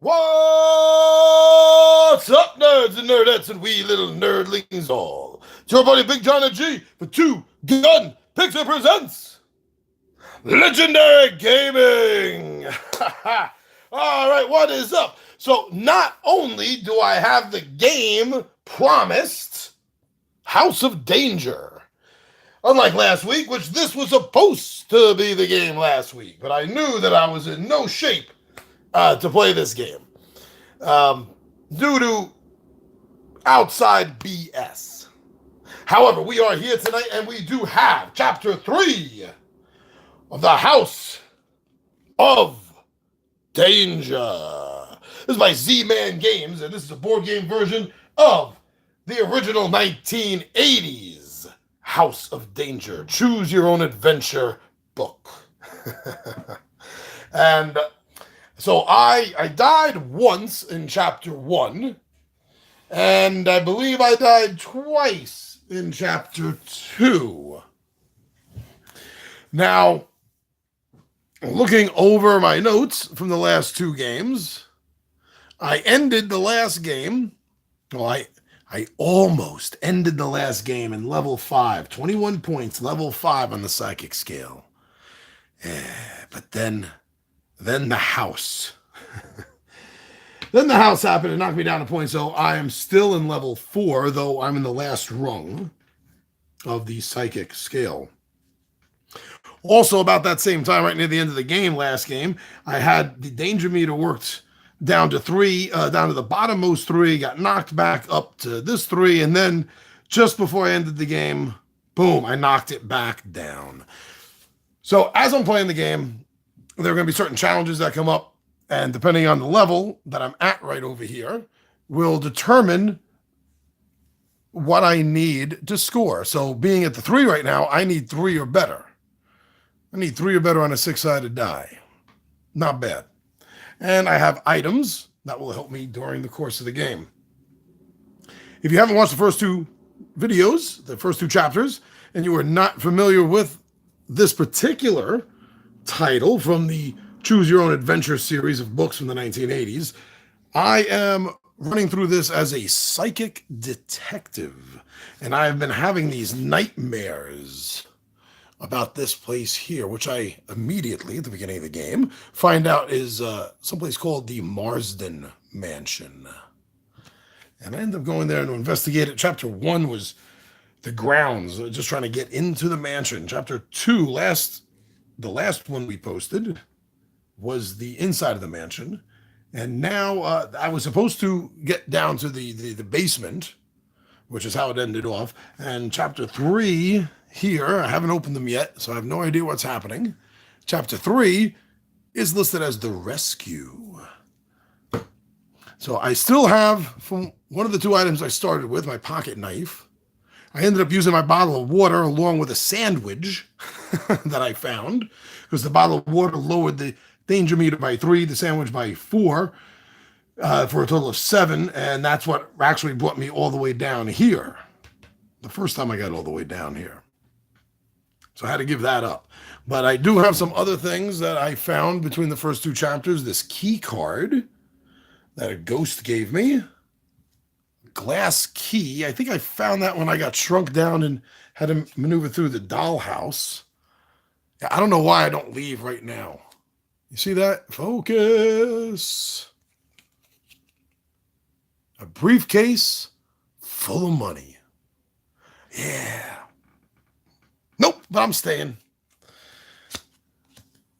What's up, nerds and nerdettes and wee little nerdlings all? It's your buddy Big John and G for Two Gun Pixel presents Legendary Gaming. All right, what is up? So not only do I have the game promised, House of Danger. Unlike last week, which this was supposed to be the game last week, but I knew that I was in no shape to play this game due to outside BS. However, we are here tonight and we do have Chapter 3 of the House of Danger. This is by Z-Man Games, and this is a board game version of the original 1980s House of Danger. Choose your own adventure book. And so I died once in Chapter 1, and I believe I died twice in Chapter 2. Now, looking over my notes from the last two games, I ended the last game. Well, I almost ended the last game in level 5, 21 points, level 5 on the psychic scale. But then the house. Then the house happened and knocked me down a point, so I am still in level 4, though I'm in the last rung of the psychic scale. Also, about that same time, right near the end of the game, last game, I had the danger meter worked down to 3, down to the bottommost 3, got knocked back up to this 3, and then just before I ended the game, boom, I knocked it back down. So as I'm playing the game, there are going to be certain challenges that come up, and depending on the level that I'm at right over here, will determine what I need to score. So being at the 3 right now, I need 3 or better. I need 3 or better on a 6-sided die. Not bad. And I have items that will help me during the course of the game. If you haven't watched the first 2 videos, the first 2 chapters, and you are not familiar with this particular title from the Choose Your Own Adventure series of books from the 1980s, I am running through this as a psychic detective, and I have been having these nightmares about this place here, which I immediately, at the beginning of the game, find out is someplace called the Marsden Mansion. And I end up going there to investigate it. Chapter 1 was the grounds, just trying to get into the mansion. Chapter 2, the last one we posted, was the inside of the mansion. And now I was supposed to get down to the basement, which is how it ended off. And Chapter 3 here, I haven't opened them yet, so I have no idea what's happening. Chapter 3 is listed as the rescue. So I still have, from one of the 2 items I started with, my pocket knife. I ended up using my bottle of water along with a sandwich that I found, because the bottle of water lowered the danger meter by 3, the sandwich by 4, for a total of 7, and that's what actually brought me all the way down here. The first time I got all the way down here. So I had to give that up. But I do have some other things that I found between the first 2 chapters. This key card that a ghost gave me. Glass key. I think I found that when I got shrunk down and had to maneuver through the dollhouse. I don't know why I don't leave right now. You see that? Focus. A briefcase full of money. Yeah. Nope, but I'm staying.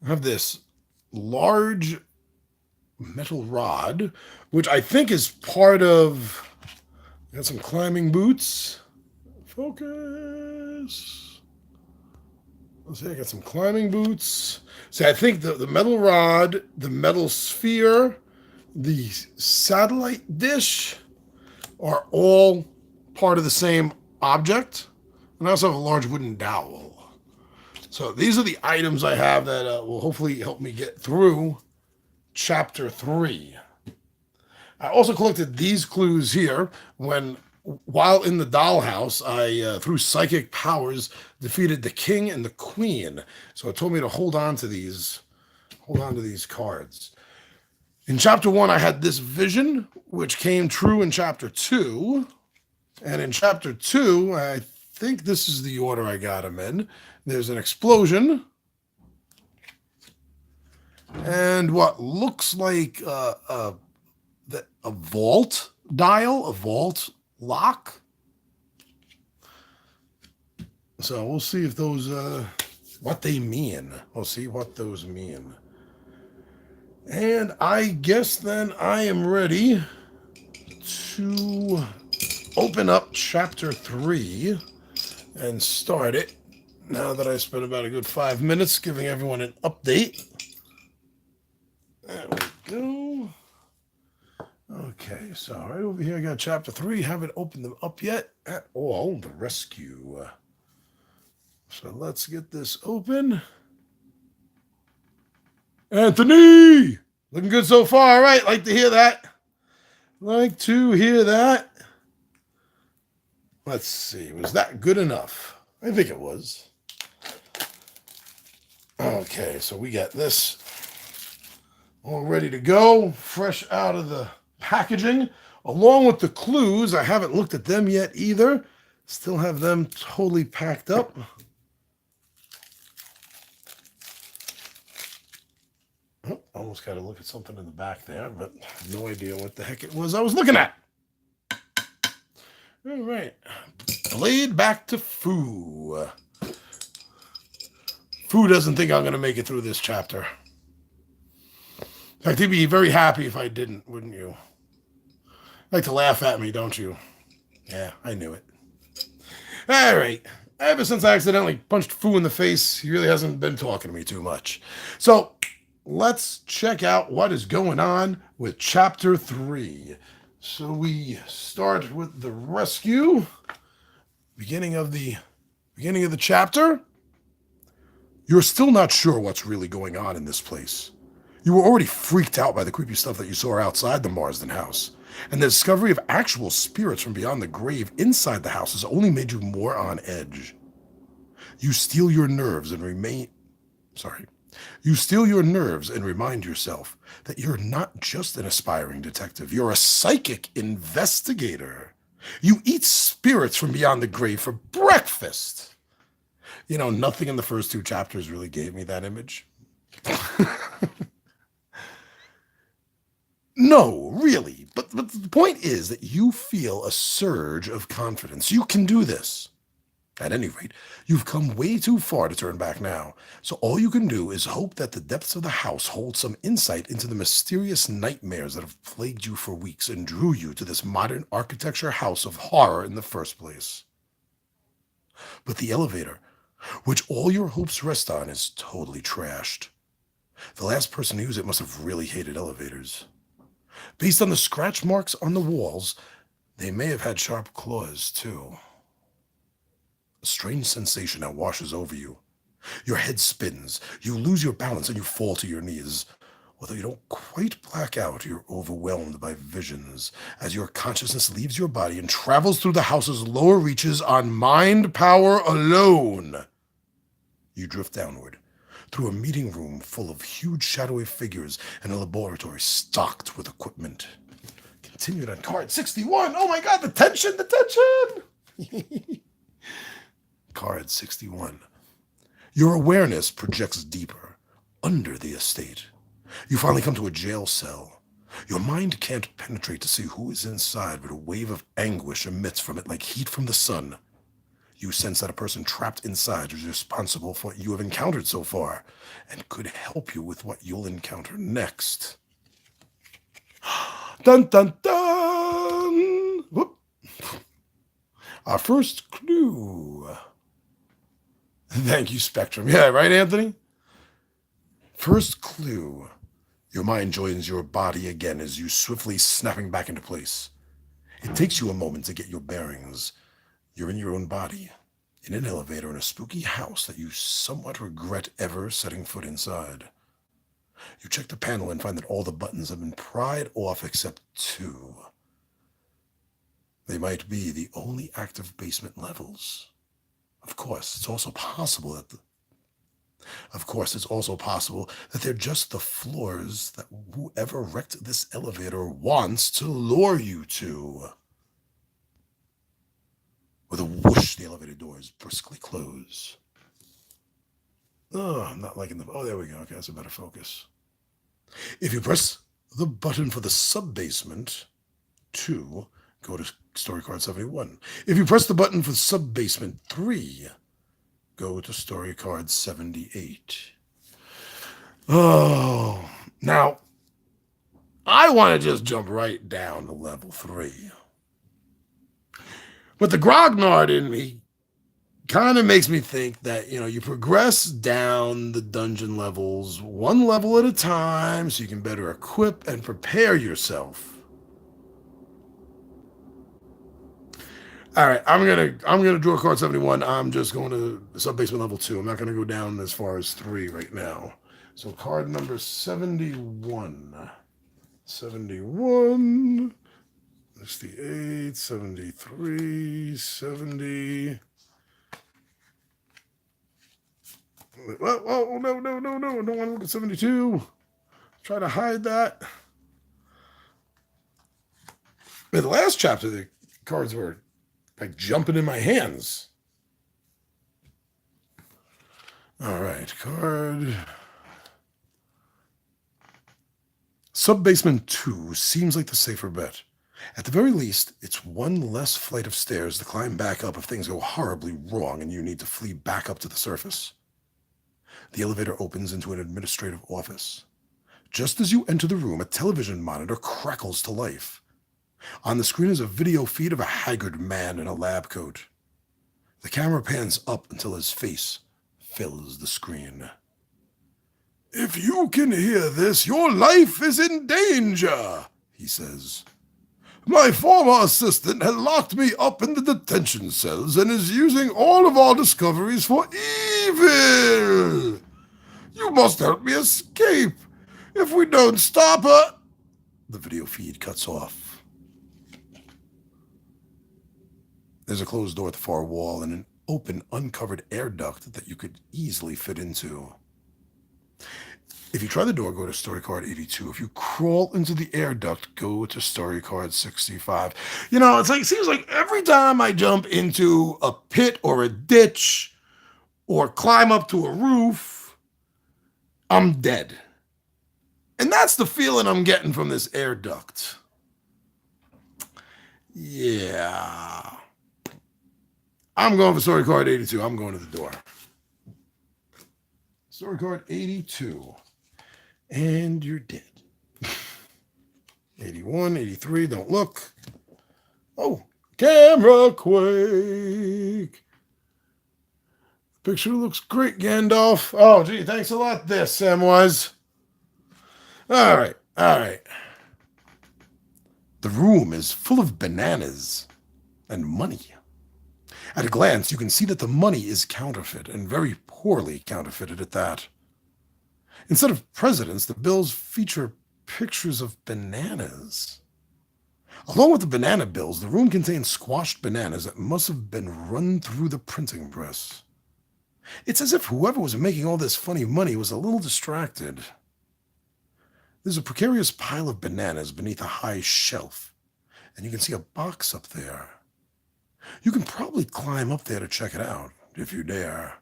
I have this large metal rod, which I think is part of... Got some climbing boots. Focus. Let's see, I got some climbing boots. See, I think the metal rod, the metal sphere, the satellite dish are all part of the same object. And I also have a large wooden dowel. So these are the items I have that will hopefully help me get through Chapter 3. I also collected these clues here while in the dollhouse, I, through psychic powers, defeated the king and the queen. So it told me to hold on to these cards. In chapter 1, I had this vision, which came true in chapter 2. And in chapter 2, I think this is the order I got them in. There's an explosion. And what looks like a vault dial, a vault lock. So we'll see if those, what they mean. We'll see what those mean. And I guess then I am ready to open up chapter 3 and start it. Now that I spent about a good 5 minutes giving everyone an update. There we go. Okay, so right over here I got chapter 3. Haven't opened them up yet at all. The rescue. So let's get this open. Anthony! Looking good so far. All right, like to hear that. Like to hear that. Let's see. Was that good enough? I think it was. Okay, so we got this all ready to go. Fresh out of the packaging. Along with the clues. I haven't looked at them yet either. Still have them totally packed up. Oh, almost got to look at something in the back there, but no idea what the heck it was I was looking at. All right. Blade back to Fu. Fu doesn't think I'm going to make it through this chapter. In fact, he'd be very happy if I didn't, wouldn't you? Like to laugh at me, don't you? Yeah, I knew it. All right. Ever since I accidentally punched Fu in the face, he really hasn't been talking to me too much. So let's check out what is going on with chapter 3. So we start with the rescue. Beginning of the chapter. You're still not sure what's really going on in this place. You were already freaked out by the creepy stuff that you saw outside the Marsden house. And the discovery of actual spirits from beyond the grave inside the house has only made you more on edge. You steel your nerves and remind yourself that you're not just an aspiring detective. You're a psychic investigator. You eat spirits from beyond the grave for breakfast. You know, nothing in the first 2 chapters really gave me that image. No, really. But the point is that you feel a surge of confidence. You can do this. At any rate, you've come way too far to turn back now. So all you can do is hope that the depths of the house hold some insight into the mysterious nightmares that have plagued you for weeks and drew you to this modern architecture house of horror in the first place. But the elevator, which all your hopes rest on, is totally trashed. The last person to use it must have really hated elevators. Based on the scratch marks on the walls, they may have had sharp claws, too. A strange sensation now washes over you. Your head spins, you lose your balance, and you fall to your knees. Although you don't quite black out, you're overwhelmed by visions as your consciousness leaves your body and travels through the house's lower reaches on mind power alone. You drift downward, through a meeting room full of huge shadowy figures and a laboratory stocked with equipment. Continued on card 61. Oh my God, the tension! Card 61. Your awareness projects deeper, under the estate. You finally come to a jail cell. Your mind can't penetrate to see who is inside, but a wave of anguish emits from it like heat from the sun. You sense that a person trapped inside is responsible for what you have encountered so far, and could help you with what you'll encounter next. Dun dun dun! Whoop. Our first clue. Thank you, Spectrum. Yeah, right, Anthony? First clue. Your mind joins your body again as you swiftly snapping back into place. It takes you a moment to get your bearings. You're in your own body, in an elevator in a spooky house that you somewhat regret ever setting foot inside. You check the panel and find that all the buttons have been pried off except 2. They might be the only active basement levels. Of course, it's also possible that Of course, it's also possible that they're just the floors that whoever wrecked this elevator wants to lure you to. With a whoosh, the elevator doors briskly close. Oh, I'm not liking the. Oh, there we go. Okay, that's a better focus. If you press the button for the sub-basement 2, go to story card 71. If you press the button for sub-basement 3, go to story card 78. Oh, now I want to just jump right down to level 3. But the grognard in me kind of makes me think that, you progress down the dungeon levels one level at a time so you can better equip and prepare yourself. All right, I'm gonna draw card 71. I'm just going to sub-basement level 2. I'm not gonna go down as far as 3 right now. So card number 71. 71, 68, 73, 70. Oh, no. I don't want to look at 72. Try to hide that. In the last chapter, the cards were like jumping in my hands. All right, card. Sub-basement 2 seems like the safer bet. At the very least, it's one less flight of stairs to climb back up if things go horribly wrong and you need to flee back up to the surface. The elevator opens into an administrative office. Just as you enter the room, a television monitor crackles to life. On the screen is a video feed of a haggard man in a lab coat. The camera pans up until his face fills the screen. "If you can hear this, your life is in danger," he says. "My former assistant had locked me up in the detention cells and is using all of our discoveries for evil. You must help me escape. If we don't stop her..." The video feed cuts off. There's a closed door at the far wall and an open, uncovered air duct that you could easily fit into. If you try the door, go to story card 82. If you crawl into the air duct, go to story card 65. It seems like every time I jump into a pit or a ditch or climb up to a roof, I'm dead. And that's the feeling I'm getting from this air duct. Yeah. I'm going for story card 82. I'm going to the door. Story card 82. And you're dead. 81, 83, don't look. Oh, camera quake. Picture looks great, Gandalf. Oh, gee, thanks a lot there, Samwise. All right. The room is full of bananas and money. At a glance, you can see that the money is counterfeit, and very poorly counterfeited at that. Instead of presidents, the bills feature pictures of bananas. Along with the banana bills, the room contains squashed bananas that must have been run through the printing press. It's as if whoever was making all this funny money was a little distracted. There's a precarious pile of bananas beneath a high shelf, and you can see a box up there. You can probably climb up there to check it out, if you dare.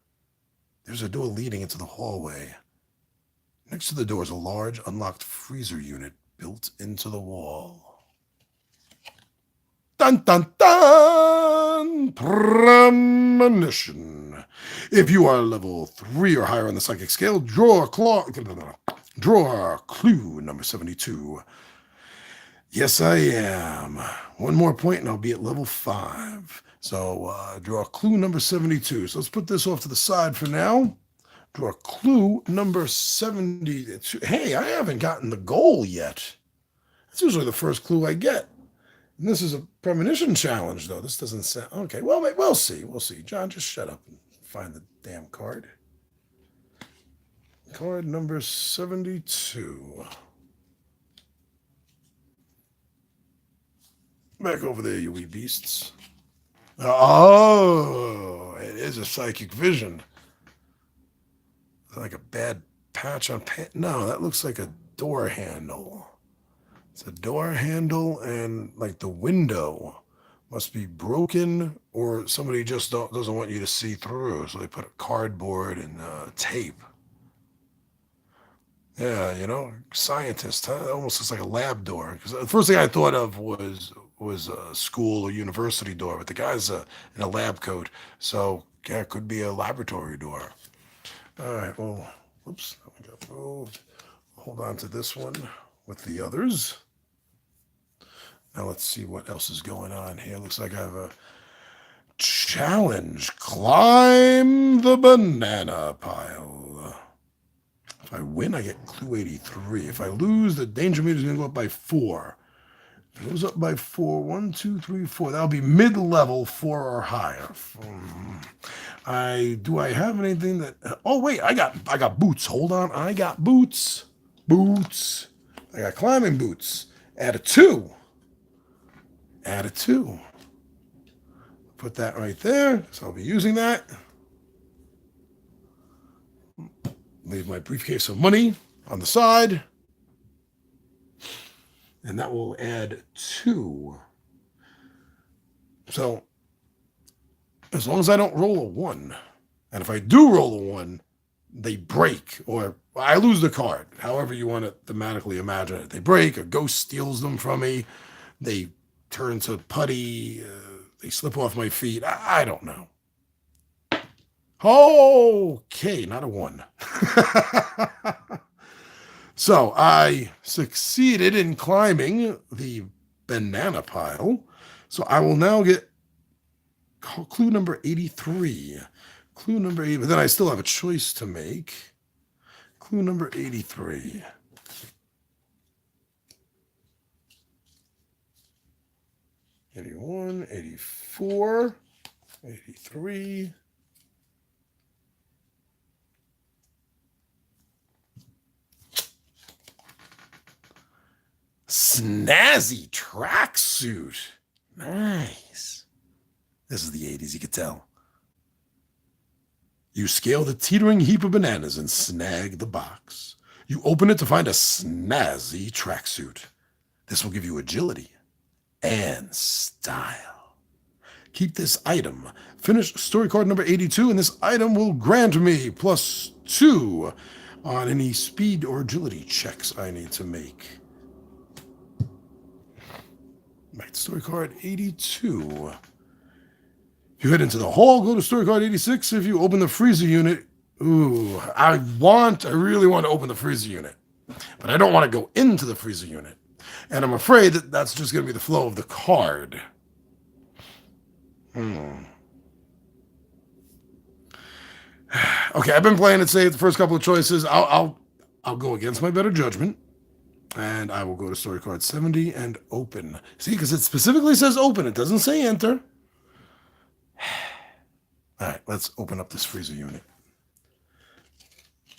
There's a door leading into the hallway. Next to the door is a large, unlocked freezer unit built into the wall. Dun dun dun! Premonition. If you are level 3 or higher on the psychic scale, draw clue number 72. Yes, I am. One more point and I'll be at level 5. So draw clue number 72. So let's put this off to the side for now. Draw clue number 72. Hey, I haven't gotten the goal yet. That's usually the first clue I get. And this is a premonition challenge, though. This doesn't sound... Okay, well, we'll see. We'll see. John, just shut up and find the damn card. Card number 72. Back over there, you wee beasts. Oh, it is a psychic vision. like a bad patch on pant. No, that looks like a door handle. It's a door handle, and like the window must be broken, or somebody just doesn't want you to see through. So they put a cardboard and tape. Yeah, scientist, huh? It almost looks like a lab door. Because the first thing I thought of was a school or university door, but the guy's in a lab coat, so yeah, it could be a laboratory door. All right, well, whoops, that one got moved. Hold on to this one with the others. Now let's see what else is going on here. Looks like I have a challenge. Climb the banana pile. If I win, I get clue 83. If I lose, the danger meter is going to go up by 4. If it goes up by 4, 1, 2, 3, 4. That'll be mid-level 4 or higher. Do I have anything that? Oh wait, I got boots. Hold on, I got boots. Boots. I got climbing boots. Add a 2. Add a 2. Put that right there. So I'll be using that. Leave my briefcase of money on the side. And that will add 2. So as long as I don't roll a 1, and if I do roll a 1, they break, or I lose the card. However you want to thematically imagine it. They break, a ghost steals them from me, they turn to putty, they slip off my feet. I don't know. Okay, not a 1. So I succeeded in climbing the banana pile. So I will now get clue number 83. Clue number 8, but then I still have a choice to make. Clue number 83. '81, '84, '83. Snazzy tracksuit. Nice. This is the 80s, you could tell. You scale the teetering heap of bananas and snag the box. You open it to find a snazzy tracksuit. This will give you agility and style. Keep this item. Finish story card number 82, and this item will grant me +2 on any speed or agility checks I need to make. Right, story card 82. If you head into the hall, go to story card 86. If you open the freezer unit, I really want to open the freezer unit, but I don't want to go into the freezer unit. And I'm afraid that that's just going to be the flow of the card. Okay, I've been playing it safe. The first couple of choices, I'll go against my better judgment. And I will go to story card 70 and open. See, because it specifically says open. It doesn't say enter. All right, let's open up this freezer unit.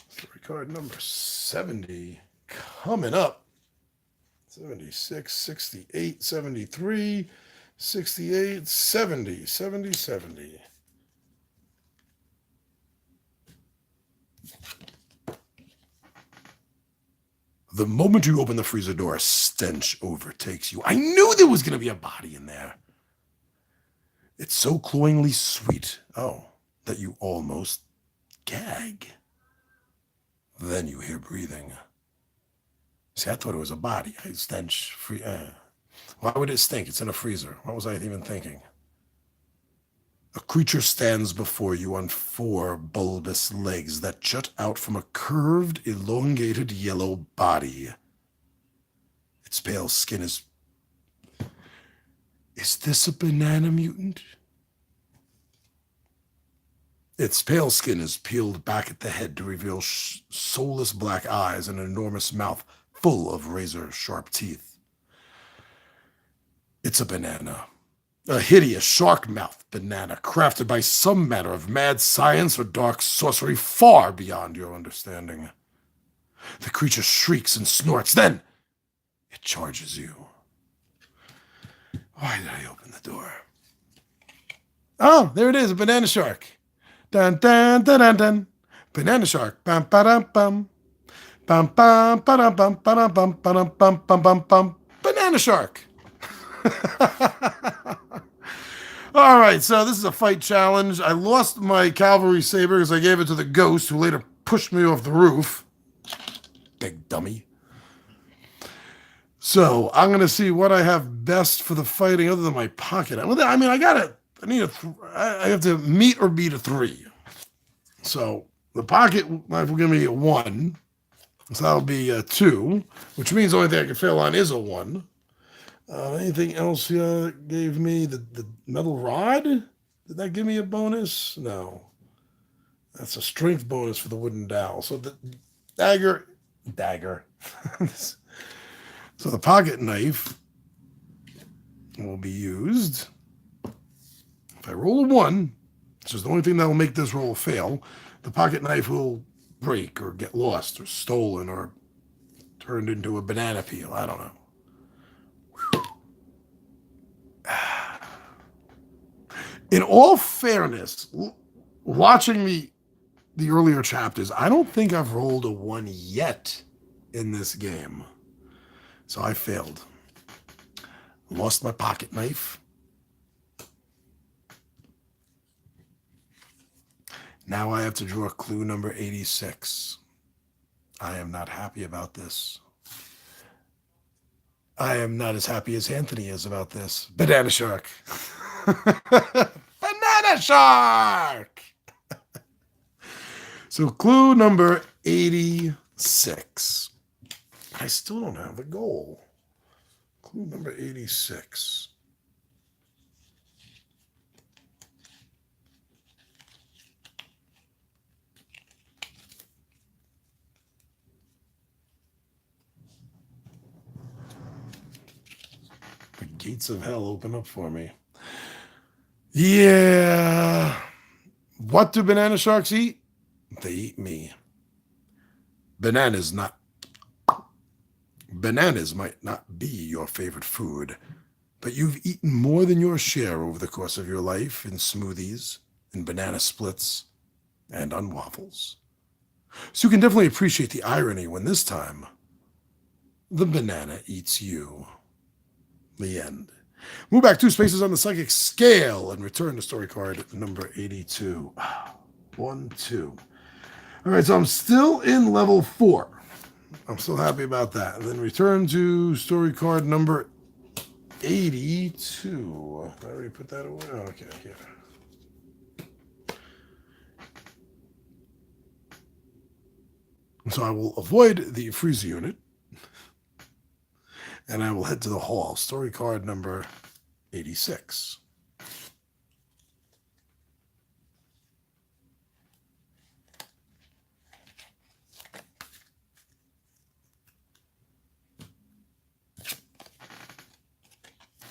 Story card number 70 coming up. 76, 68, 73, 68, 70, 70, 70. The moment you open the freezer door, a stench overtakes you. I knew there was going to be a body in there. It's so cloyingly sweet, that you almost gag. Then you hear breathing. See, I thought it was a body. Stench free. Why would it stink? It's in a freezer. What was I even thinking? A creature stands before you on 4 bulbous legs that jut out from a curved, elongated yellow body. Its pale skin is... Is this a banana mutant? Its pale skin is peeled back at the head to reveal soulless black eyes and an enormous mouth full of razor-sharp teeth. It's a banana. A hideous shark-mouthed banana crafted by some manner of mad science or dark sorcery far beyond your understanding. The creature shrieks and snorts, then it charges you. Why did I open the door? Oh, there it is, a banana shark. Dun, dun, dun, dun, dun. Banana shark. Bam, ba-dum, bum. Bum, bum, ba-dum, bum, ba-dum, bum, ba-dum, bum, bum, bum, bum. Banana shark. All right, so this is a fight challenge. I lost my cavalry saber because I gave it to the ghost, who later pushed me off the roof. Big dummy. So I'm gonna see what I have best for the fighting, other than my pocket. I mean, I have to meet or beat a 3. So the pocket knife will give me a 1. So that'll be a 2, which means the only thing I can fail on is a 1. Anything else gave me? The metal rod? Did that give me a bonus? No. That's a strength bonus for the wooden dowel. So the dagger. So the pocket knife will be used. If I roll a 1, which is the only thing that will make this roll fail, the pocket knife will break or get lost or stolen or turned into a banana peel. I don't know. In all fairness, watching the earlier chapters, I don't think I've rolled a 1 yet in this game. So I failed. Lost my pocket knife. Now I have to draw clue number 86. I am not happy about this. I am not as happy as Anthony is about this. Banana shark. Banana shark! So clue number 86. I still don't have a goal. Clue number 86. The gates of hell open up for me. Yeah. What do banana sharks eat? They eat me. Bananas might not be your favorite food, but you've eaten more than your share over the course of your life in smoothies, in banana splits, and on waffles. So you can definitely appreciate the irony when this time the banana eats you. The end. Move back 2 spaces on the psychic scale and return to story card number 82. 1, 2. All right, so I'm still in level 4. I'm still happy about that. And then return to story card number 82. I already put that away. Oh, okay. So I will avoid the freezer unit. And I will head to the hall. Story card number 86.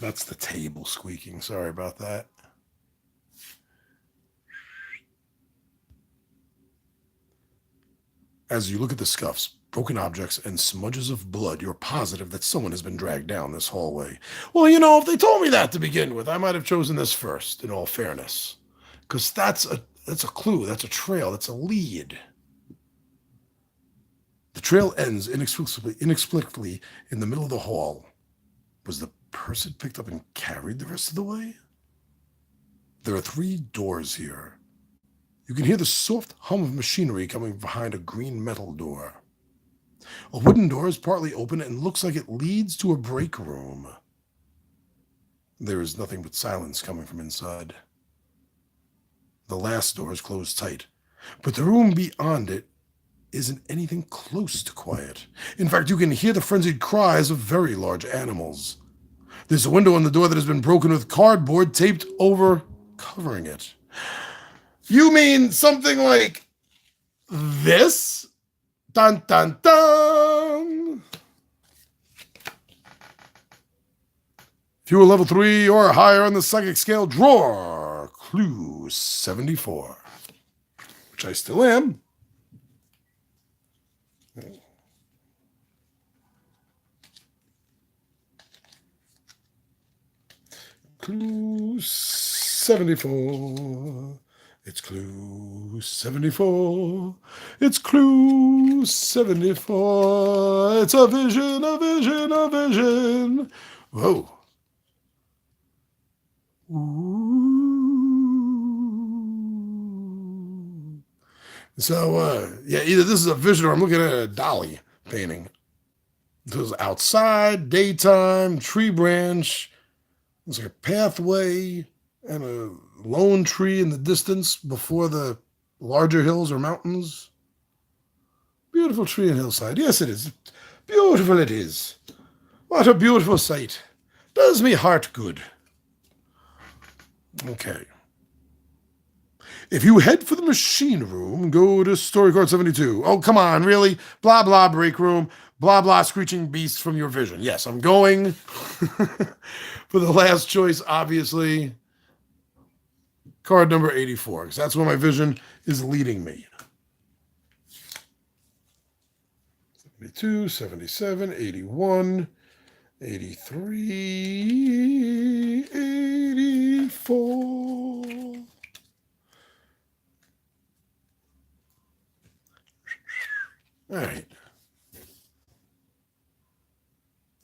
That's the table squeaking. Sorry about that. As you look at the scuffs, broken objects, and smudges of blood, you're positive that someone has been dragged down this hallway. Well, if they told me that to begin with, I might have chosen this first, in all fairness. Because that's a clue, that's a trail, that's a lead. The trail ends inexplicably in the middle of the hall. Was the person picked up and carried the rest of the way? There are 3 doors here. You can hear the soft hum of machinery coming behind a green metal door. A wooden door is partly open and looks like it leads to a break room. There is nothing but silence coming from inside. The last door is closed tight, but the room beyond it isn't anything close to quiet. In fact, you can hear the frenzied cries of very large animals. There's a window on the door that has been broken with cardboard taped over, covering it. You mean something like this? Dun, dun, dun! If you were level 3 or higher on the psychic scale, draw clue 74, which I still am. Clue 74. It's clue 74. It's clue 74. It's a vision, a vision, a vision. Whoa. Ooh. So, yeah, either this is a vision or I'm looking at a Dali painting. This is outside, daytime, tree branch. There's like a pathway and a lone tree in the distance before the larger hills or mountains. Beautiful tree and hillside. Yes, it is. Beautiful it is. What a beautiful sight. Does me heart good. Okay. If you head for the machine room, go to story card 72. Oh, come on, really? Blah, blah, break room. Blah, blah, screeching beasts from your vision. Yes, I'm going for the last choice, obviously. Card number 84, because that's where my vision is leading me. 72, 77, 81, 83, 84. All right.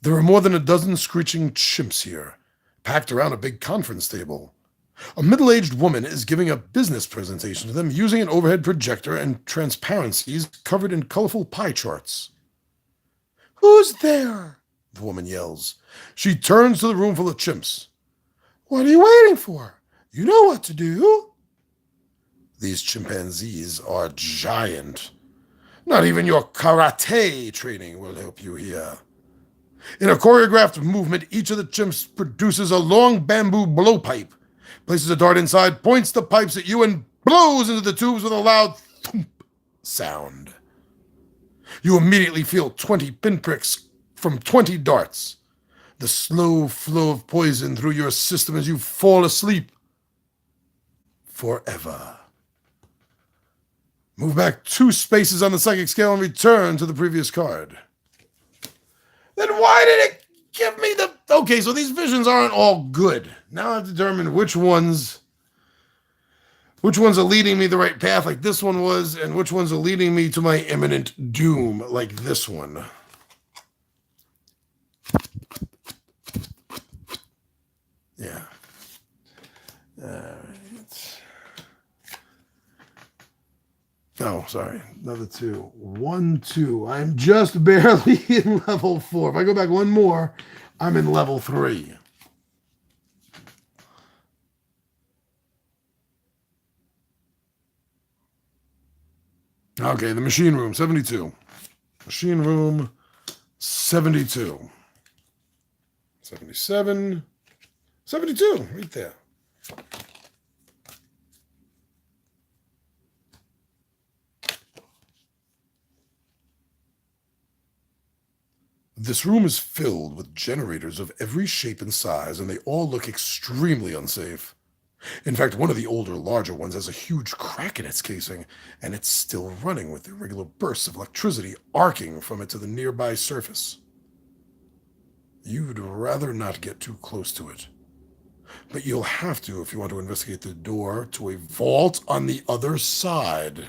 There are more than a dozen screeching chimps here, packed around a big conference table. A middle-aged woman is giving a business presentation to them using an overhead projector and transparencies covered in colorful pie charts. "Who's there?" the woman yells. She turns to the room full of chimps. "What are you waiting for? You know what to do." These chimpanzees are giant. Not even your karate training will help you here. In a choreographed movement, each of the chimps produces a long bamboo blowpipe, places a dart inside, points the pipes at you, and blows into the tubes with a loud thump sound. You immediately feel 20 pinpricks from 20 darts, the slow flow of poison through your system as you fall asleep forever. Move back 2 spaces on the psychic scale and return to the previous card. Then why did it give me the... Okay, so these visions aren't all good. Now I have to determine which ones are leading me the right path, like this one was, and which ones are leading me to my imminent doom, like this one. Yeah. All right. Oh, sorry. Another 2. 1, 2. I'm just barely in level 4. If I go back one more, I'm in level 3. Okay, the machine room, 72. Machine room, 72. 77. 72, right there. This room is filled with generators of every shape and size, and they all look extremely unsafe. In fact, one of the older, larger ones has a huge crack in its casing, and it's still running with irregular bursts of electricity arcing from it to the nearby surface. You'd rather not get too close to it, but you'll have to if you want to investigate the door to a vault on the other side.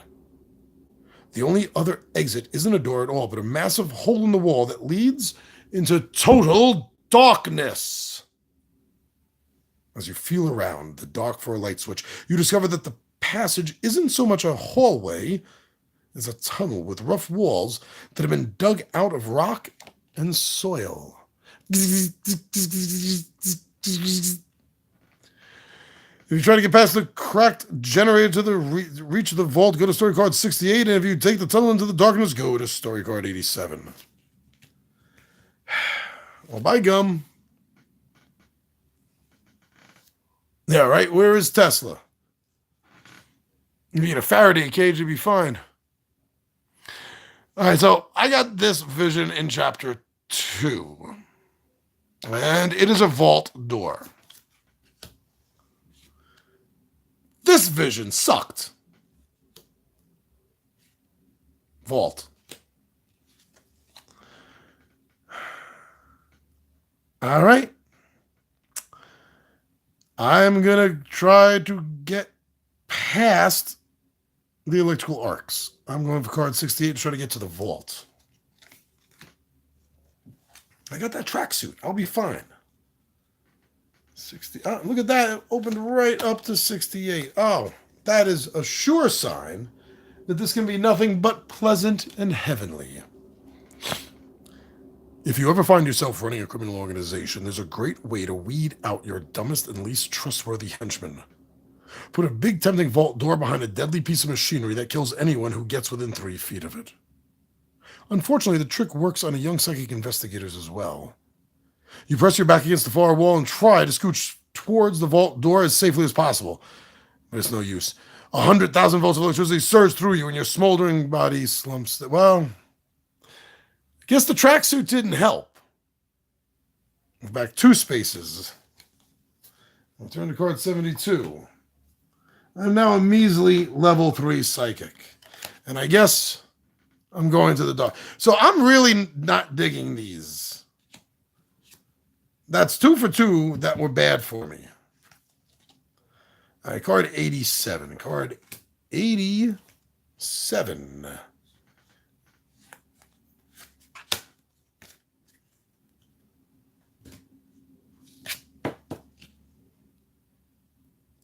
The only other exit isn't a door at all, but a massive hole in the wall that leads into total darkness. As you feel around the dark for a light switch, you discover that the passage isn't so much a hallway as a tunnel with rough walls that have been dug out of rock and soil. If you try to get past the cracked generator to the reach of the vault, go to story card 68, and if you take the tunnel into the darkness, go to story card 87. Well, by gum. Yeah, right? Where is Tesla? If you in a Faraday cage, you'd be fine. All right, so I got this vision in chapter 2, and it is a vault door. This vision sucked. Vault. All right. I'm going to try to get past the electrical arcs. I'm going for card 68 to try to get to the vault. I got that tracksuit. I'll be fine. 60. Oh, look at that. It opened right up to 68. Oh, that is a sure sign that this can be nothing but pleasant and heavenly. If you ever find yourself running a criminal organization, there's a great way to weed out your dumbest and least trustworthy henchmen. Put a big tempting vault door behind a deadly piece of machinery that kills anyone who gets within 3 feet of it. Unfortunately, the trick works on young psychic investigators as well. You press your back against the far wall and try to scooch towards the vault door as safely as possible. But it's no use. 100,000 volts of electricity surge through you and your smoldering body slumps. Well, I guess the tracksuit didn't help. Move back 2 spaces. I'll turn to card 72. I'm now a measly level 3 psychic. And I guess I'm going to the dark. So I'm really not digging these. That's 2 for 2 that were bad for me. All right, card 87. Card 87.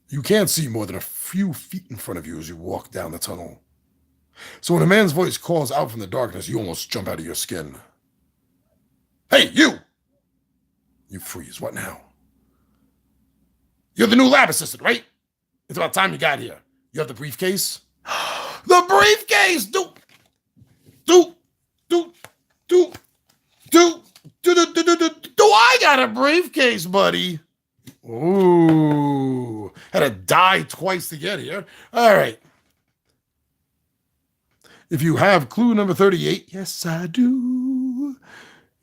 You can't see more than a few feet in front of you as you walk down the tunnel. So when a man's voice calls out from the darkness, you almost jump out of your skin. Hey, you! You freeze. What now? You're the new lab assistant, right? It's about time you got here. You have the briefcase? The briefcase! Do I got a briefcase, buddy? Ooh. Had to die twice to get here. All right. If you have clue number 38, yes, I do.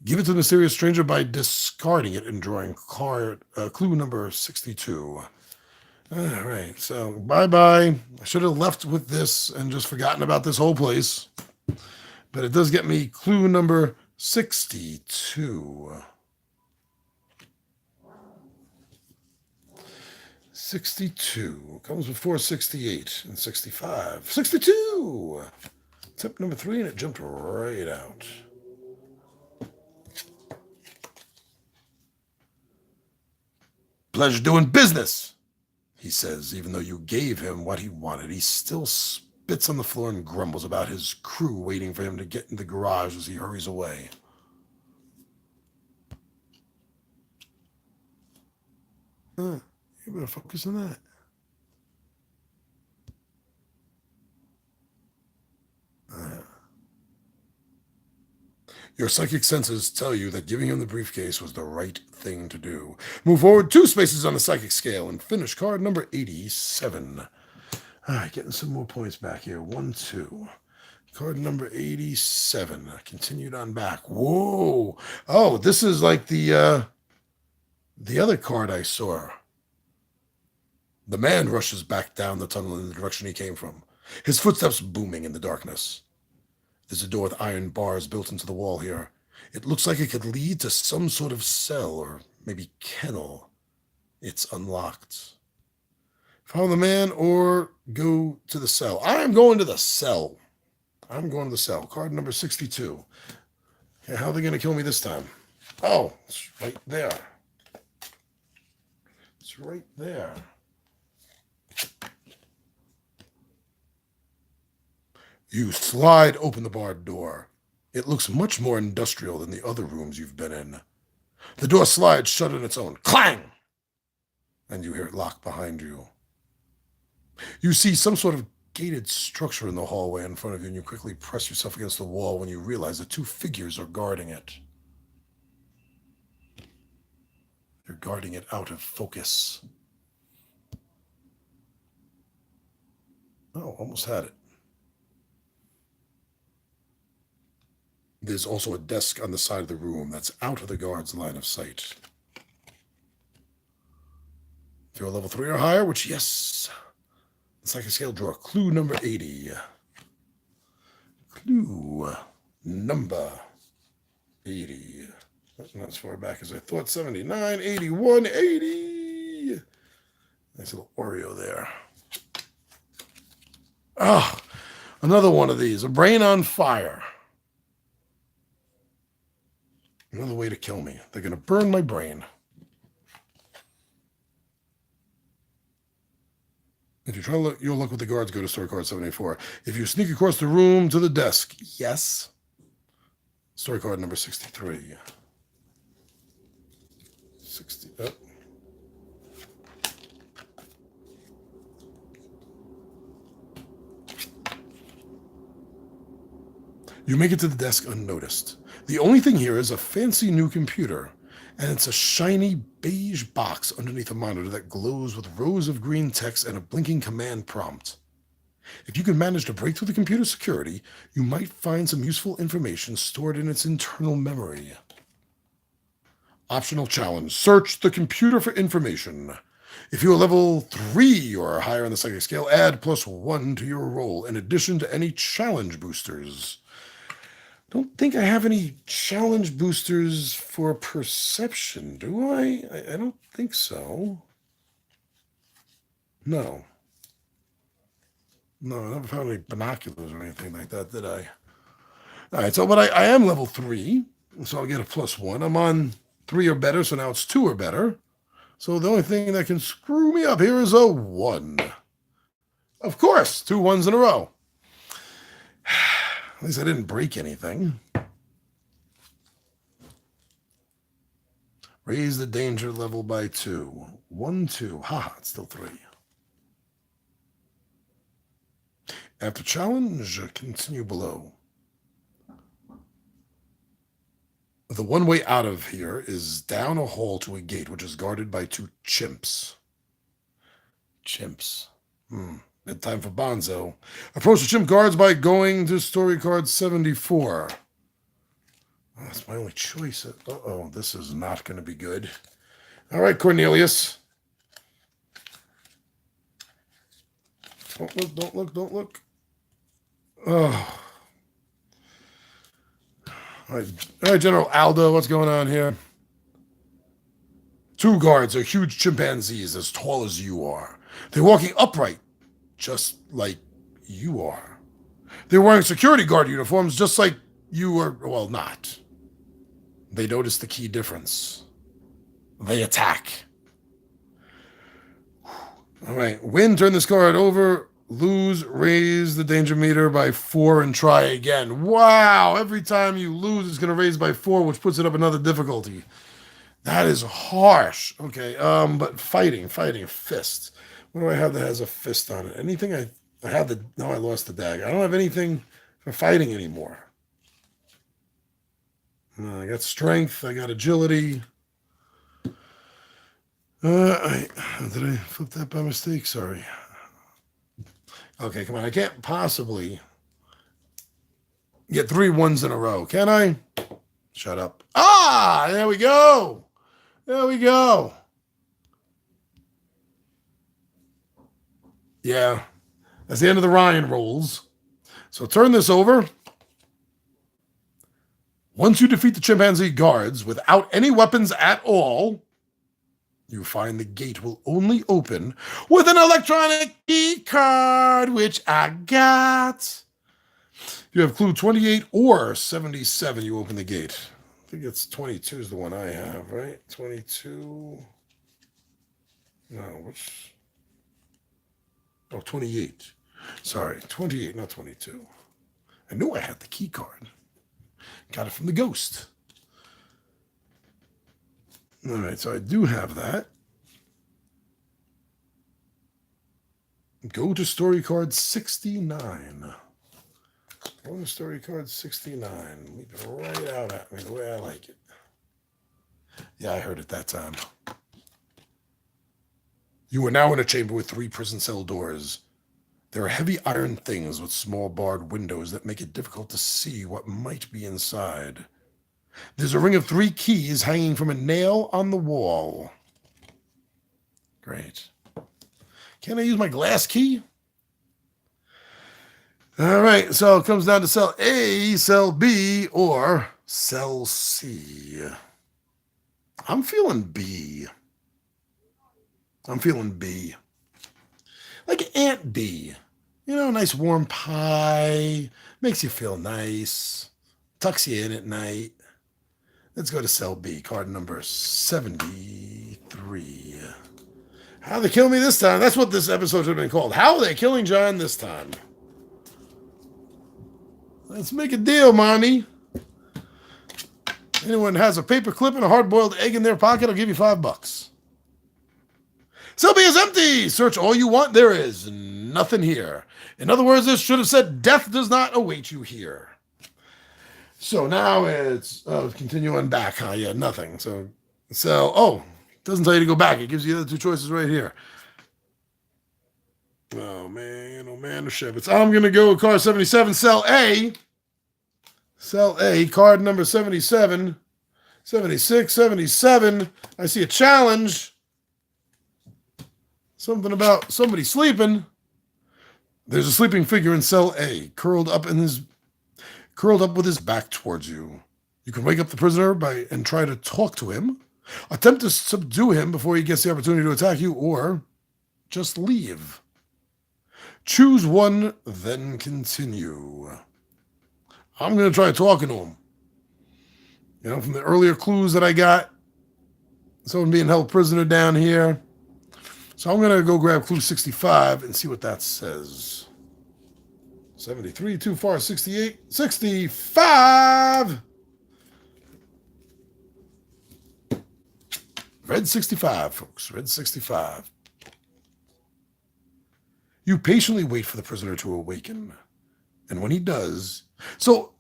Give it to the mysterious stranger by discarding it and drawing card clue number 62. All right, so bye-bye. I should have left with this and just forgotten about this whole place. But it does get me clue number 62. 62 comes before 68 and 65. 62! Tip number 3, and it jumped right out. Pleasure doing business, he says, even though you gave him what he wanted. He still spits on the floor and grumbles about his crew waiting for him to get in the garage as he hurries away. You better focus on that. Your psychic senses tell you that giving him the briefcase was the right thing to do. Move forward 2 spaces on the psychic scale and finish card number 87. All right, getting some more points back here. 1, 2. Card number 87. Continued on back. Whoa. Oh, this is like the other card I saw. The man rushes back down the tunnel in the direction he came from, his footsteps booming in the darkness. There's a door with iron bars built into the wall here. It looks like it could lead to some sort of cell or maybe kennel. It's unlocked. Follow the man or go to the cell. I'm going to the cell. I'm going to the cell. Card number 62. Okay, how are they going to kill me this time? Oh, it's right there. It's right there. You slide open the barred door. It looks much more industrial than the other rooms you've been in. The door slides shut on its own. Clang! And you hear it lock behind you. You see some sort of gated structure in the hallway in front of you, and you quickly press yourself against the wall when you realize that 2 figures are guarding it. They're guarding it out of focus. Oh, almost had it. There's also a desk on the side of the room that's out of the guard's line of sight. If you're a level 3 or higher, which, yes, it's like a scale drawer. Clue number 80. Clue number 80. That's not as far back as I thought. 79, 81, 80. Nice little Oreo there. Oh, another one of these. A brain on fire. Another way to kill me. They're going to burn my brain. If you try to look, you'll look with the guards, go to story card 74. If you sneak across the room to the desk, yes. Story card number 63. 60. Oh. You make it to the desk unnoticed. The only thing here is a fancy new computer, and it's a shiny beige box underneath a monitor that glows with rows of green text and a blinking command prompt. If you can manage to break through the computer security, you might find some useful information stored in its internal memory. Optional challenge. Search the computer for information. If you are level 3 or higher on the psychic scale, add +1 to your roll in addition to any challenge boosters. Don't think I have any challenge boosters for perception, do I? I don't think so. No. No, I never found any binoculars or anything like that, did I? All right, so but I am level 3, so I'll get a +1. I'm on 3 or better, so now it's 2 or better. So the only thing that can screw me up here is a 1. Of course, 2 ones in a row. At least I didn't break anything. Raise the danger level by 2. 1, 2. Ha, it's still 3. After challenge, continue below. The one way out of here is down a hall to a gate, which is guarded by 2 chimps. Chimps. Time for Bonzo. Approach the chimp guards by going to story card 74. Oh, that's my only choice. Uh-oh, this is not going to be good. All right, Cornelius. Don't look, don't look, don't look. Oh. All right, General Aldo, what's going on here? 2 guards are huge chimpanzees as tall as you are. They're walking upright, just like you are. They're wearing security guard uniforms just like you are, well, not. They notice the key difference. They attack. All right, win, turn this card over. Lose, raise the danger meter by 4 and try again. Wow, every time you lose, it's going to raise by 4, which puts it up another difficulty. That is harsh. Okay, but fighting, fist. What do I have that has a fist on it? Anything I have the, no, I lost the dagger. I don't have anything for fighting anymore. I got strength, I got agility. Did I flip that by mistake? Sorry. Okay, come on. I can't possibly get 3 ones in a row, can I? Shut up. Ah, there we go. There we go. Yeah, that's the end of the Ryan rolls. So turn this over. Once you defeat the chimpanzee guards without any weapons at all, you find the gate will only open with an electronic key card, which I got. If you have clue 28 or 77, you open the gate. I think it's 22 is the one I have, right? 22. No, which? Oh, 28. Sorry, 28, not 22. I knew I had the key card. Got it from the ghost. All right, so I do have that. Go to story card 69. Go to story card 69. Leave it right out at me the way I like it. Yeah, I heard it that time. You are now in a chamber with 3 prison cell doors. There are heavy iron things with small barred windows that make it difficult to see what might be inside. There's a ring of 3 keys hanging from a nail on the wall. Great. Can I use my glass key? All right, so it comes down to cell A, cell B, or cell C. I'm feeling B. I'm feeling B. Like Aunt B. Nice warm pie. Makes you feel nice. Tucks you in at night. Let's go to cell B, card number 73. How they kill me this time? That's what this episode should have been called. How are they killing John this time? Let's make a deal, Monty. Anyone has a paper clip and a hard-boiled egg in their pocket, I'll give you $5. Cell B is empty. Search all you want. There is nothing here. In other words, this should have said, death does not await you here. So now it's, continue on back, huh? Yeah, nothing. So, it doesn't tell you to go back. It gives you the other two choices right here. Oh, man, the Shepherds. I'm going to go with card 77, cell A. Cell A, card number 77, 76, 77. I see a challenge. Something about somebody sleeping. There's a sleeping figure in cell A, curled up with his back towards you. You can wake up the prisoner and try to talk to him, attempt to subdue him before he gets the opportunity to attack you, or just leave. Choose one, then continue. I'm going to try talking to him. From the earlier clues that I got, someone being held prisoner down here. So I'm going to go grab clue 65 and see what that says. 73, too far, 68, 65! Red 65, folks, red 65. You patiently wait for the prisoner to awaken. And when he does... So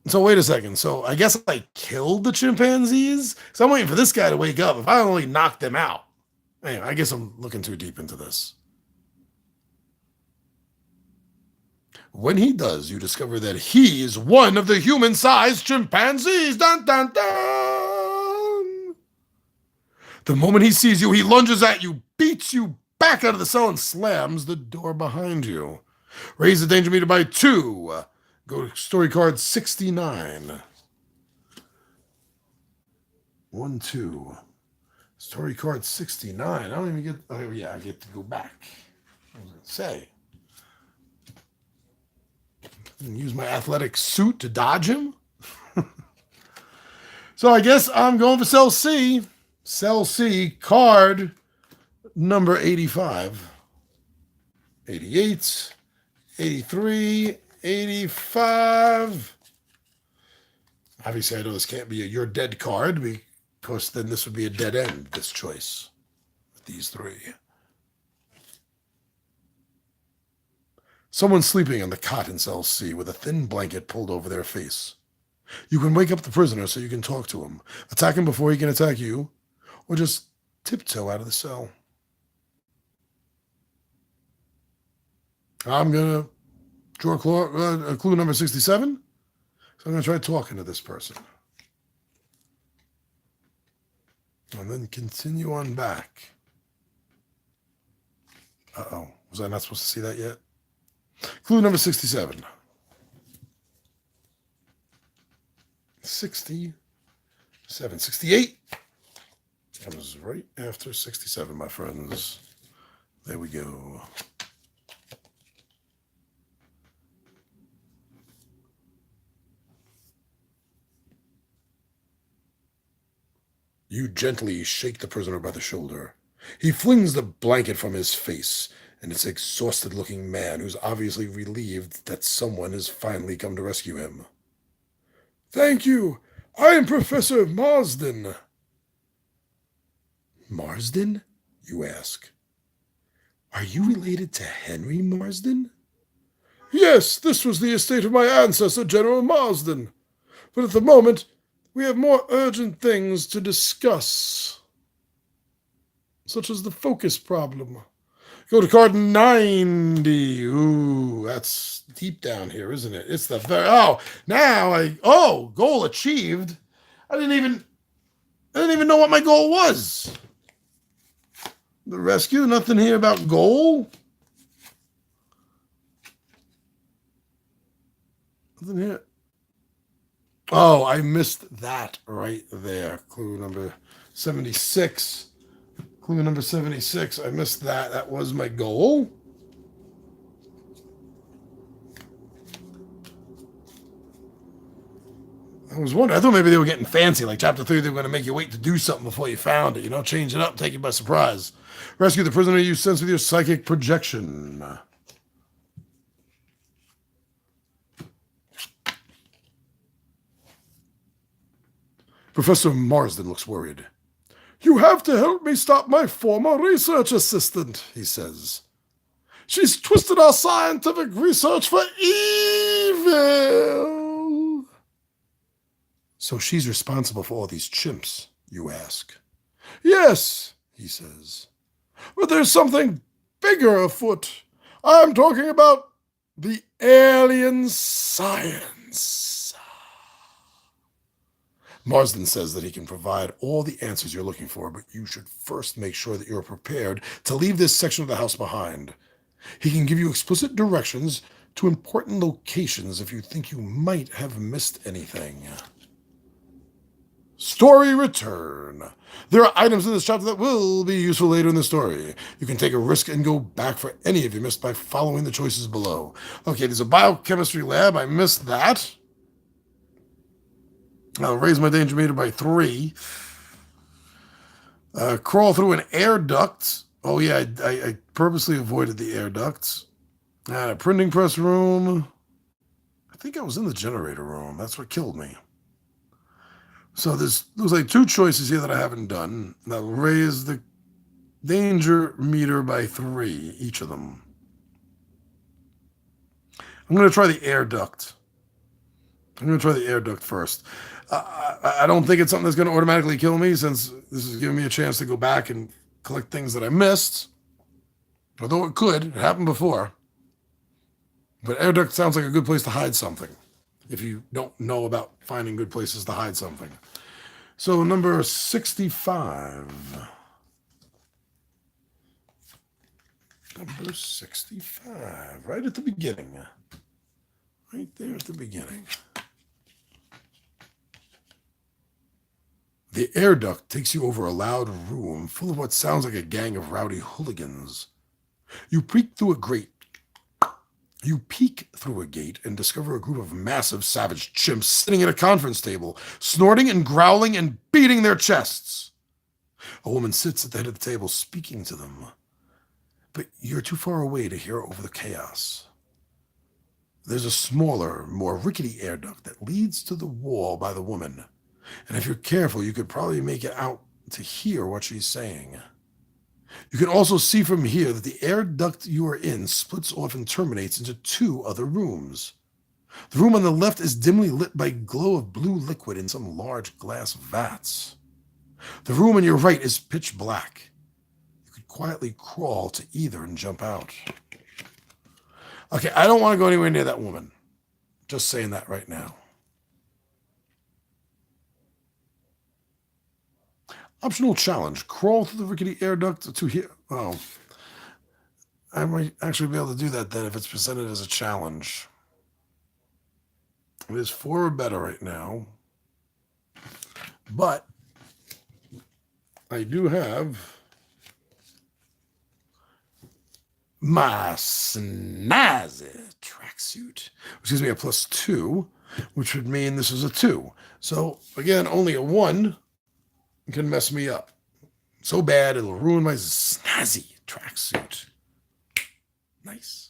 wait a second. So I guess I killed the chimpanzees? So I'm waiting for this guy to wake up. If I only knocked them out. Anyway, I guess I'm looking too deep into this. When he does, you discover that he is one of the human-sized chimpanzees. Dun, dun, dun! The moment he sees you, he lunges at you, beats you back out of the cell, and slams the door behind you. Raise the danger meter by 2. Go to story card 69. 1, 2. Story card 69. I don't even get... Oh, yeah, I get to go back. I was going to say. And use my athletic suit to dodge him. So I guess I'm going for cell C. Cell C, card number 85. 88. 83. 85. Obviously, I know this can't be a you're dead card because then this would be a dead end, this choice. With these 3. Someone sleeping on the cot in cell C with a thin blanket pulled over their face. You can wake up the prisoner so you can talk to him, attack him before he can attack you, or just tiptoe out of the cell. I'm going to draw clue number 67. So I'm going to try talking to this person. And then continue on back. Uh-oh. Was I not supposed to see that yet? Clue number 67. 67. 68. That was right after 67, my friends. There we go. You gently shake the prisoner by the shoulder. He flings the blanket from his face, and it's an exhausted-looking man who's obviously relieved that someone has finally come to rescue him. Thank you. I am Professor Marsden. Marsden? You ask. Are you related to Henry Marsden? Yes, this was the estate of my ancestor, General Marsden. But at the moment, we have more urgent things to discuss, such as the focus problem. Go to card 90. Ooh, that's deep down here, isn't it? It's the very... goal achieved. I didn't even know what my goal was. The rescue, nothing here about goal. Nothing here. Oh, I missed that right there. Clue number 76. Clue number 76. I missed that. That was my goal. I was wondering. I thought maybe they were getting fancy. Like chapter 3, they were going to make you wait to do something before you found it. Change it up, take you by surprise. Rescue the prisoner you sense with your psychic projection. Professor Marsden looks worried. You have to help me stop my former research assistant, he says. She's twisted our scientific research for evil. So she's responsible for all these chimps, you ask. Yes, he says. But there's something bigger afoot. I'm talking about the alien science. Marsden says that he can provide all the answers you're looking for, but you should first make sure that you're prepared to leave this section of the house behind. He can give you explicit directions to important locations if you think you might have missed anything. Story return. There are items in this chapter that will be useful later in the story. You can take a risk and go back for any of you missed by following the choices below. Okay, there's a biochemistry lab. I missed that. I'll raise my danger meter by 3. Crawl through an air duct. Oh, yeah, I purposely avoided the air ducts. A printing press room. I think I was in the generator room. That's what killed me. So there's like 2 choices here that I haven't done. That'll raise the danger meter by 3, each of them. I'm going to try the air duct. I'm going to try the air duct first. I don't think it's something that's going to automatically kill me, since this is giving me a chance to go back and collect things that I missed. Although it could. It happened before. But air duct sounds like a good place to hide something, if you don't know about finding good places to hide something. So number 65. Number 65, right at the beginning. Right there at the beginning. The air duct takes you over a loud room full of what sounds like a gang of rowdy hooligans. You peek through a gate and discover a group of massive savage chimps sitting at a conference table, snorting and growling and beating their chests. A woman sits at the head of the table speaking to them, but you're too far away to hear over the chaos. There's a smaller, more rickety air duct that leads to the wall by the woman, and if you're careful, you could probably make it out to hear what she's saying. You can also see from here that the air duct you are in splits off and terminates into 2 other rooms. The room on the left is dimly lit by a glow of blue liquid in some large glass vats. The room on your right is pitch black. You could quietly crawl to either and jump out. Okay, I don't want to go anywhere near that woman. Just saying that right now. Optional challenge. Crawl through the rickety air duct to here. Oh. I might actually be able to do that then if it's presented as a challenge. It is 4 or better right now. But I do have my snazzy tracksuit, which gives me a +2, which would mean this is a 2. So, again, only a 1 can mess me up. So bad, it'll ruin my snazzy tracksuit. Nice.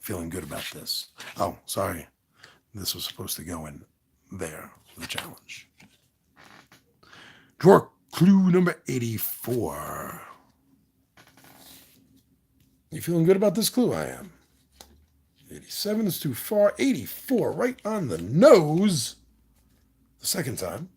Feeling good about this. Oh, sorry. This was supposed to go in there for the challenge. Drawer clue number 84. You feeling good about this clue? I am. 87 is too far. 84, right on the nose. The second time.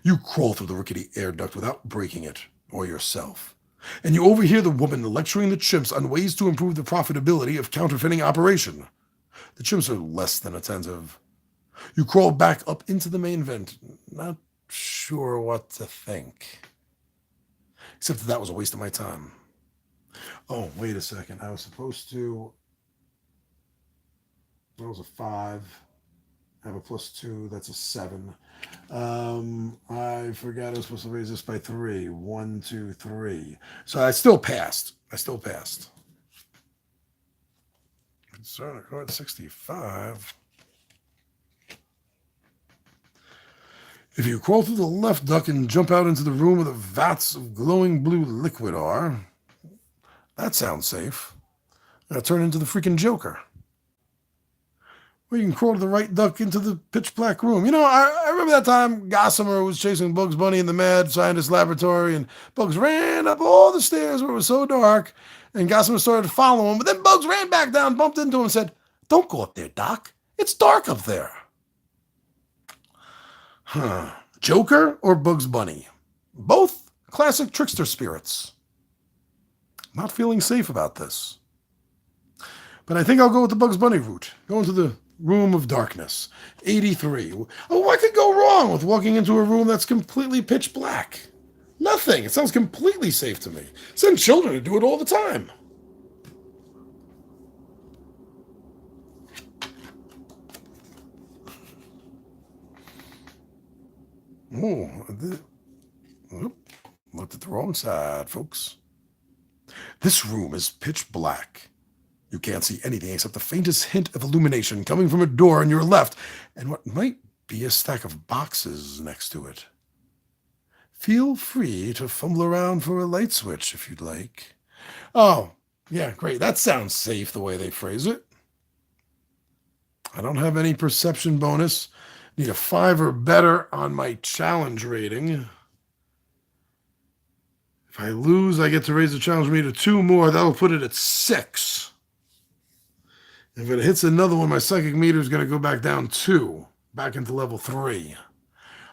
You crawl through the rickety air duct without breaking it, or yourself. And you overhear the woman lecturing the chimps on ways to improve the profitability of counterfeiting operation. The chimps are less than attentive. You crawl back up into the main vent, not sure what to think. Except that was a waste of my time. Oh, wait a second. I was supposed to... That was a 5. I have a +2. That's a 7. I forgot I was supposed to raise this by 3. 1, 2, 3. So I still passed. Starting at card 65. If you crawl through the left duct and jump out into the room where the vats of glowing blue liquid are, that sounds safe. Now turn into the freaking Joker. Or you can crawl to the right duct into the pitch black room. You know, I remember that time Gossamer was chasing Bugs Bunny in the mad scientist laboratory, and Bugs ran up all the stairs where it was so dark, and Gossamer started to follow him, but then Bugs ran back down, bumped into him, and said, "Don't go up there, Doc. It's dark up there." Joker or Bugs Bunny? Both classic trickster spirits. Not feeling safe about this. But I think I'll go with the Bugs Bunny route. Go into the room of darkness. 83. Oh, what could go wrong with walking into a room that's completely pitch black? Nothing. It sounds completely safe to me. Send children to do it all the time. Oh, looked at the wrong side, folks. This room is pitch black. You can't see anything except the faintest hint of illumination coming from a door on your left and what might be a stack of boxes next to it. Feel free to fumble around for a light switch if you'd like. Oh, yeah, great. That sounds safe the way they phrase it. I don't have any perception bonus. Need a 5 or better on my challenge rating. If I lose, I get to raise the challenge rating to 2 more. That'll put it at 6. If it hits another one, my psychic meter is going to go back down 2, back into level 3.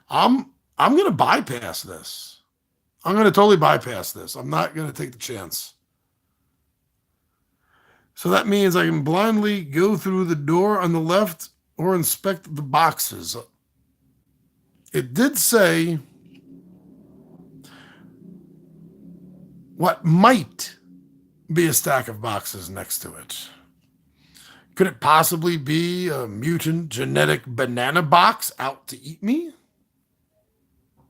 I'm going to bypass this. I'm going to totally bypass this. I'm not going to take the chance. So that means I can blindly go through the door on the left or inspect the boxes. It did say what might be a stack of boxes next to it. Could it possibly be a mutant genetic banana box out to eat me?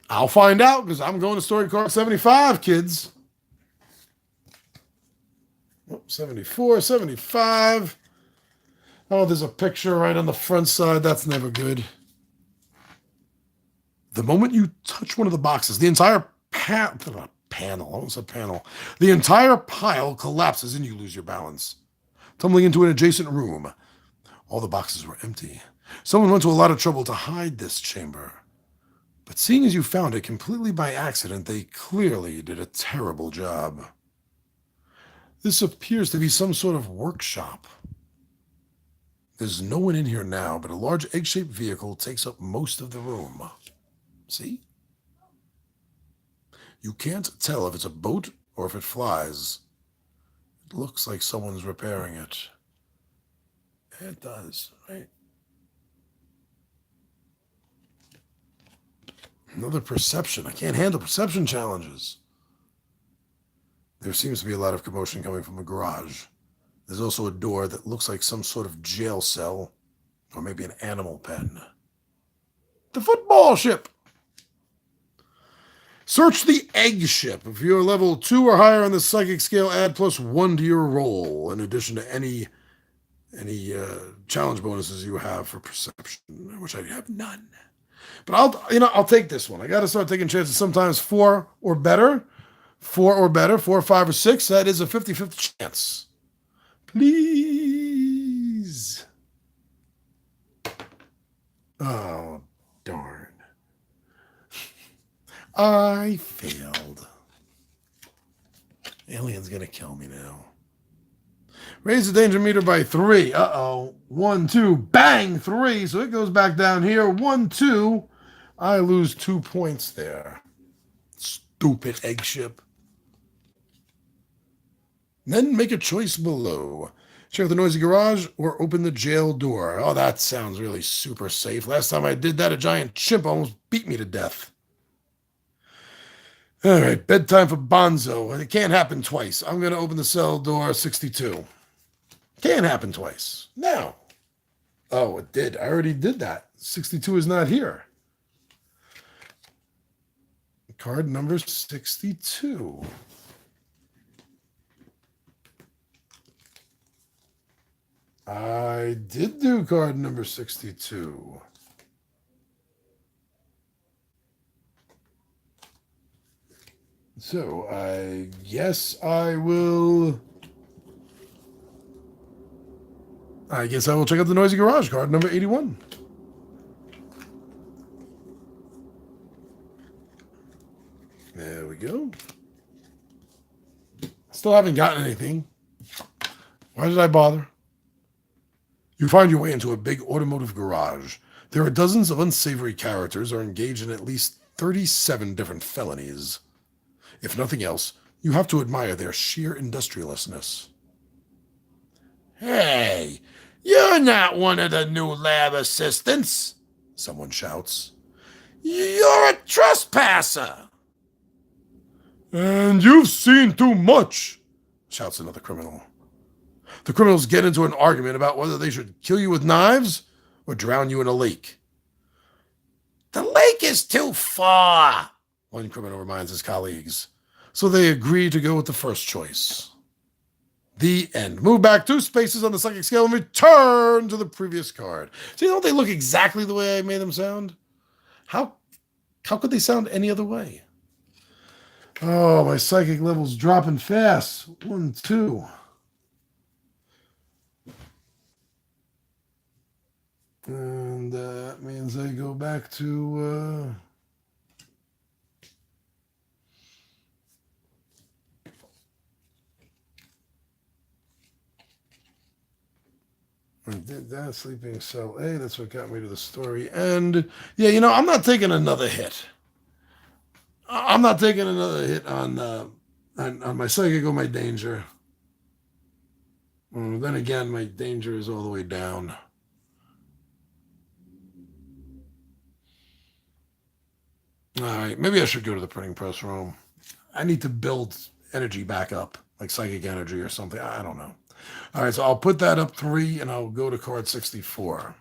I'll find out because I'm going to story card 75, kids. 74, 75. Oh, there's a picture right on the front side. That's never good. The moment you touch one of the boxes, the entire panel, the entire pile collapses and you lose your balance, tumbling into an adjacent room. All the boxes were empty. Someone went to a lot of trouble to hide this chamber. But seeing as you found it completely by accident, they clearly did a terrible job. This appears to be some sort of workshop. There's no one in here now, but a large egg-shaped vehicle takes up most of the room. See? You can't tell if it's a boat or if it flies. It looks like someone's repairing it. It does, right? Another perception. I can't handle perception challenges. There seems to be a lot of commotion coming from the garage. There's also a door that looks like some sort of jail cell, or maybe an animal pen. The football ship! Search the egg ship. If you're level 2 or higher on the psychic scale, add +1 to your roll, in addition to any challenge bonuses you have for perception, which I have none. But I'll take this one. I got to start taking chances. Sometimes 4 or better, 4, 5, or 6. That is a 50-50 chance. Please. Oh, darn. I failed. Alien's gonna kill me now. Raise the danger meter by 3. Uh-oh. 1, 2, bang, 3. So it goes back down here. 1, 2. I lose 2 points there. Stupid egg ship. Then make a choice below. Check the noisy garage or open the jail door. Oh, that sounds really super safe. Last time I did that, a giant chimp almost beat me to death. All right, bedtime for Bonzo. It can't happen twice. I'm going to open the cell door 62. Can't happen twice. Now. Oh, it did. I already did that. 62 is not here. Card number 62. I did do card number 62. So I guess I will. I guess I will check out the Noisy Garage card number 81. There we go. Still haven't gotten anything. Why did I bother? You find your way into a big automotive garage. There are dozens of unsavory characters are engaged in at least 37 different felonies. If nothing else, you have to admire their sheer industriousness. Hey, you're not one of the new lab assistants, someone shouts. You're a trespasser. And you've seen too much, shouts another criminal. The criminals get into an argument about whether they should kill you with knives or drown you in a lake. The lake is too far, one criminal reminds his colleagues. So they agree to go with the first choice. The end. Move back 2 spaces on the psychic scale and return to the previous card. See, don't they look exactly the way I made them sound? How could they sound any other way? Oh, my psychic level's dropping fast. 1, 2. And that means I go back to... I did that, Sleeping Cell A. That's what got me to the story end. Yeah, I'm not taking another hit. I'm not taking another hit on my psychic or my danger. Then again, my danger is all the way down. All right, maybe I should go to the printing press room. I need to build energy back up, like psychic energy or something. I don't know. All right, so I'll put that up 3, and I'll go to card 64.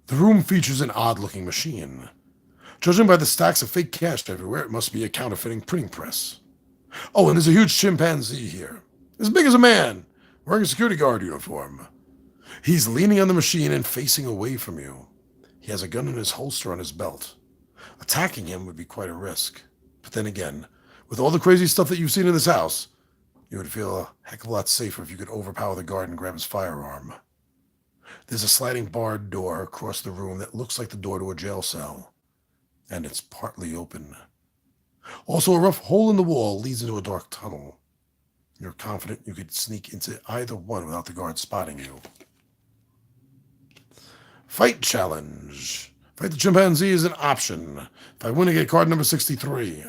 The room features an odd-looking machine. Judging by the stacks of fake cash everywhere, it must be a counterfeiting printing press. Oh, and there's a huge chimpanzee here, as big as a man, wearing a security guard uniform. He's leaning on the machine and facing away from you. He has a gun in his holster on his belt. Attacking him would be quite a risk. But then again, with all the crazy stuff that you've seen in this house, you would feel a heck of a lot safer if you could overpower the guard and grab his firearm. There's a sliding barred door across the room that looks like the door to a jail cell, and it's partly open. Also, a rough hole in the wall leads into a dark tunnel. You're confident you could sneak into either one without the guard spotting you. Fight challenge. Fight the chimpanzee is an option. If I win, I get card number 63.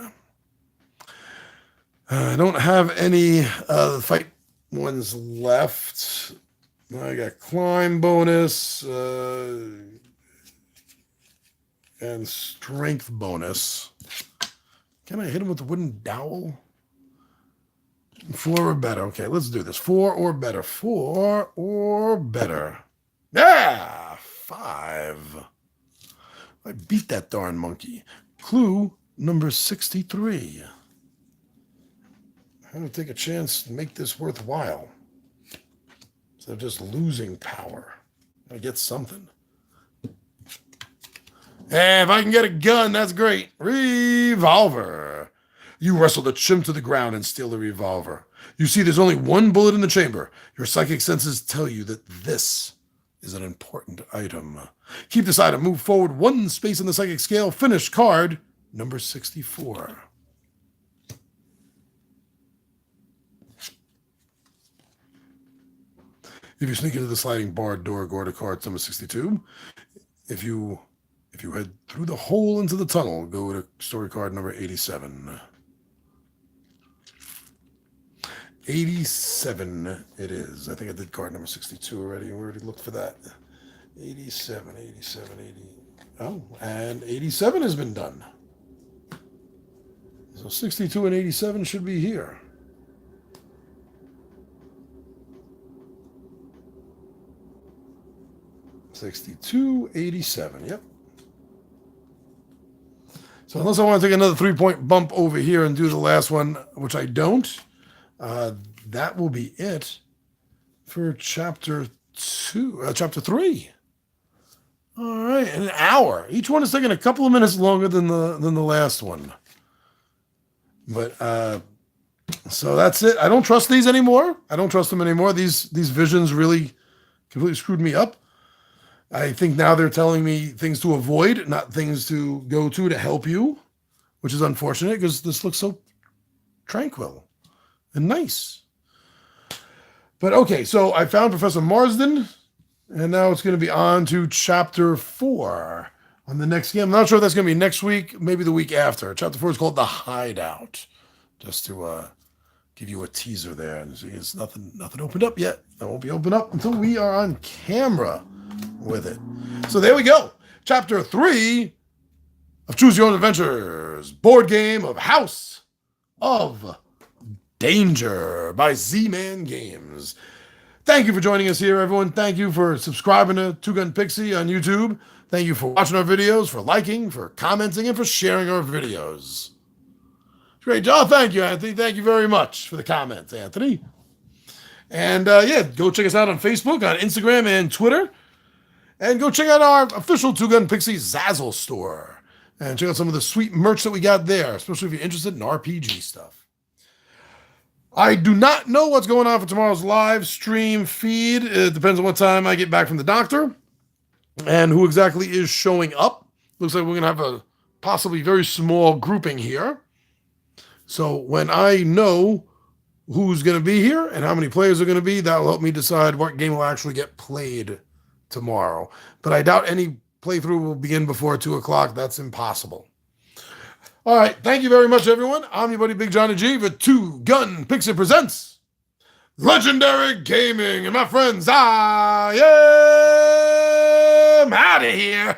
I don't have any fight ones left. I got climb bonus and strength bonus. Can I hit him with the wooden dowel? 4 or better. Okay, let's do this. 4 or better. 4 or better. Yeah! 5. I beat that darn monkey. Clue number 63. I'm going to take a chance to make this worthwhile. Instead of just losing power. I get something. Hey, if I can get a gun, that's great. Revolver. You wrestle the chimp to the ground and steal the revolver. You see there's only one bullet in the chamber. Your psychic senses tell you that this is an important item. Keep this item. Move forward 1 space on the psychic scale. Finish card number 64. If you sneak into the sliding barred door, go to card number 62. If you head through the hole into the tunnel, go to story card number 87. 87 it is. I think I did card number 62 already. We already looked for that. 87, 87, 80. Oh, and 87 has been done. So 62 and 87 should be here. $62.87. Yep. So unless I want to take another 3-point bump over here and do the last one, which I don't, that will be it for chapter 3. All right, an hour. Each one is taking a couple of minutes longer than the last one. But so that's it. I don't trust these anymore. I don't trust them anymore. These visions really completely screwed me up. I think now they're telling me things to avoid, not things to go to help you, which is unfortunate because this looks so tranquil and nice. But okay, so I found Professor Marsden, and now it's going to be on to chapter 4 on the next game. I'm not sure if that's going to be next week, maybe the week after. Chapter 4 is called The Hideout, just to give you a teaser there. And see, it's nothing opened up yet. That won't be opened up until we are on camera with it. So there we go. Chapter 3 of Choose Your Own Adventures, board game of House of Danger by Z-Man Games. Thank you for joining us here, everyone. Thank you for subscribing to Two Gun Pixie on YouTube. Thank you for watching our videos, for liking, for commenting, and for sharing our videos. Great job. Thank you, Anthony. Thank you very much for the comments, Anthony. And go check us out on Facebook, on Instagram, and Twitter. And go check out our official Two Gun Pixie Zazzle store. And check out some of the sweet merch that we got there, especially if you're interested in RPG stuff. I do not know what's going on for tomorrow's live stream feed. It depends on what time I get back from the doctor and who exactly is showing up. Looks like we're going to have a possibly very small grouping here. So when I know who's going to be here and how many players are going to be, that will help me decide what game will actually get played tomorrow. But I doubt any playthrough will begin before 2 o'clock. That's impossible. All right, thank you very much, everyone. I'm your buddy Big Johnny G for Two Gun Pixie Presents Legendary Gaming. And my friends, I am out of here.